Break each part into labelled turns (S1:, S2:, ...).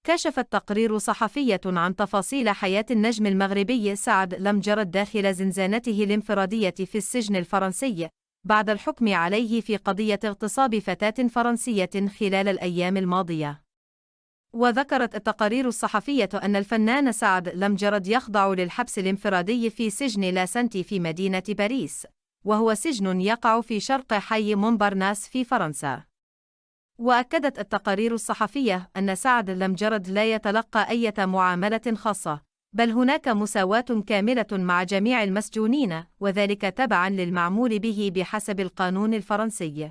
S1: كشفت تقرير صحفية عن تفاصيل حياة النجم المغربي سعد لمجرد داخل زنزانته الانفرادية في السجن الفرنسي بعد الحكم عليه في قضية اغتصاب فتاة فرنسية خلال الأيام الماضية. وذكرت التقارير الصحفية أن الفنان سعد لمجرد يخضع للحبس الانفرادي في سجن لا سنتي في مدينة باريس، وهو سجن يقع في شرق حي مونبارناس في فرنسا. وأكدت التقارير الصحفية أن سعد لمجرد لا يتلقى أي معاملة خاصة، بل هناك مساواة كاملة مع جميع المسجونين، وذلك تبعاً للمعمول به بحسب القانون الفرنسي.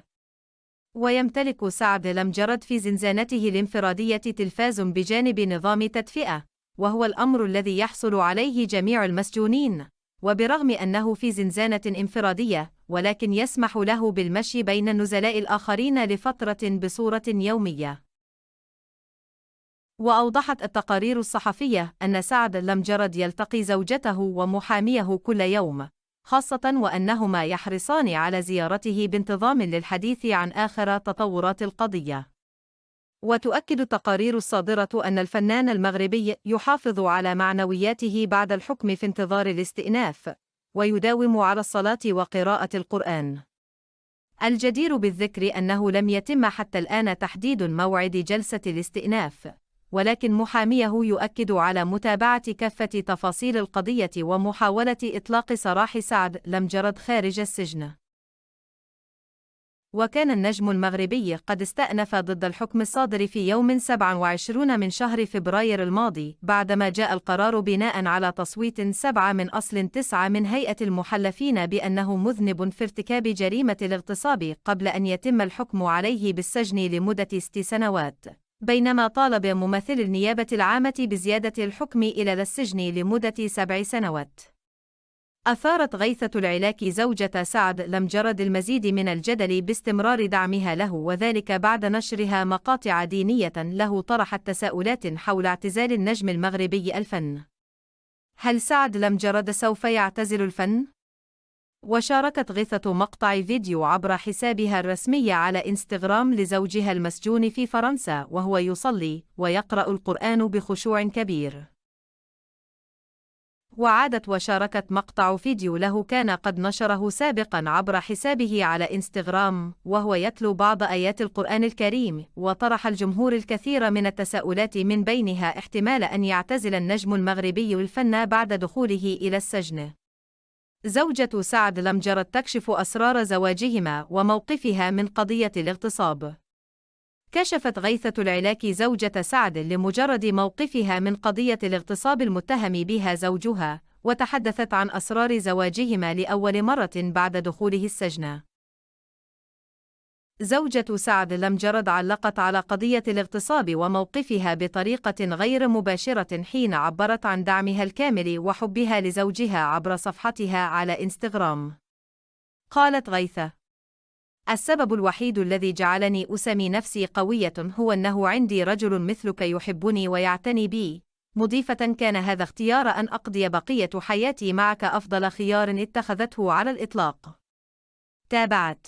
S1: ويمتلك سعد لمجرد في زنزانته الانفرادية تلفاز بجانب نظام تدفئة، وهو الأمر الذي يحصل عليه جميع المسجونين، وبرغم أنه في زنزانة انفرادية، ولكن يسمح له بالمشي بين النزلاء الآخرين لفترة بصورة يومية. وأوضحت التقارير الصحفية أن سعد لمجرد يلتقي زوجته ومحاميه كل يوم، خاصة وأنهما يحرصان على زيارته بانتظام للحديث عن آخر تطورات القضية. وتؤكد التقارير الصادرة أن الفنان المغربي يحافظ على معنوياته بعد الحكم في انتظار الاستئناف، ويداوم على الصلاة وقراءة القرآن. الجدير بالذكر أنه لم يتم حتى الآن تحديد موعد جلسة الاستئناف، ولكن محاميه يؤكد على متابعة كافة تفاصيل القضية ومحاولة إطلاق سراح سعد لمجرد خارج السجن. وكان النجم المغربي قد استأنف ضد الحكم الصادر في يوم 27 من شهر فبراير الماضي، بعدما جاء القرار بناء على تصويت 7 من أصل 9 من هيئة المحلفين بأنه مذنب في ارتكاب جريمة الاغتصاب قبل أن يتم الحكم عليه بالسجن لمدة 6 سنوات، بينما طالب ممثل النيابة العامة بزيادة الحكم إلى السجن لمدة 7 سنوات. أثارت غيثة العلاكي زوجة سعد لمجرد المزيد من الجدل باستمرار دعمها له، وذلك بعد نشرها مقاطع دينية له طرحت تساؤلات حول اعتزال النجم المغربي الفن. هل سعد لمجرد سوف يعتزل الفن؟ وشاركت غيثة مقطع فيديو عبر حسابها الرسمي على إنستغرام لزوجها المسجون في فرنسا وهو يصلي ويقرأ القرآن بخشوع كبير. وعادت وشاركت مقطع فيديو له كان قد نشره سابقاً عبر حسابه على إنستغرام وهو يتلو بعض آيات القرآن الكريم، وطرح الجمهور الكثير من التساؤلات، من بينها احتمال أن يعتزل النجم المغربي الفن بعد دخوله إلى السجن. زوجة سعد لمجرد تكشف أسرار زواجهما وموقفها من قضية الاغتصاب. كشفت غيثة العلاكي زوجة سعد لمجرد موقفها من قضية الاغتصاب المتهم بها زوجها، وتحدثت عن أسرار زواجهما لأول مرة بعد دخوله السجن. زوجة سعد لمجرد علقت على قضية الاغتصاب وموقفها بطريقة غير مباشرة حين عبرت عن دعمها الكامل وحبها لزوجها عبر صفحتها على إنستغرام. قالت غيثة: السبب الوحيد الذي جعلني أسمي نفسي قوية هو أنه عندي رجل مثلك يحبني ويعتني بي، مضيفة: كان هذا اختيار أن أقضي بقية حياتي معك أفضل خيار اتخذته على الإطلاق. تابعت: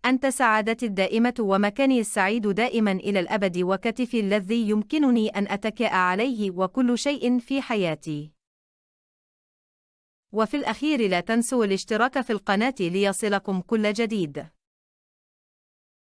S1: أنت سعادتي الدائمة ومكاني السعيد دائما إلى الأبد وكتفي الذي يمكنني أن أتكئ عليه وكل شيء في حياتي. وفي الأخير لا تنسوا الاشتراك في القناة ليصلكم كل جديد.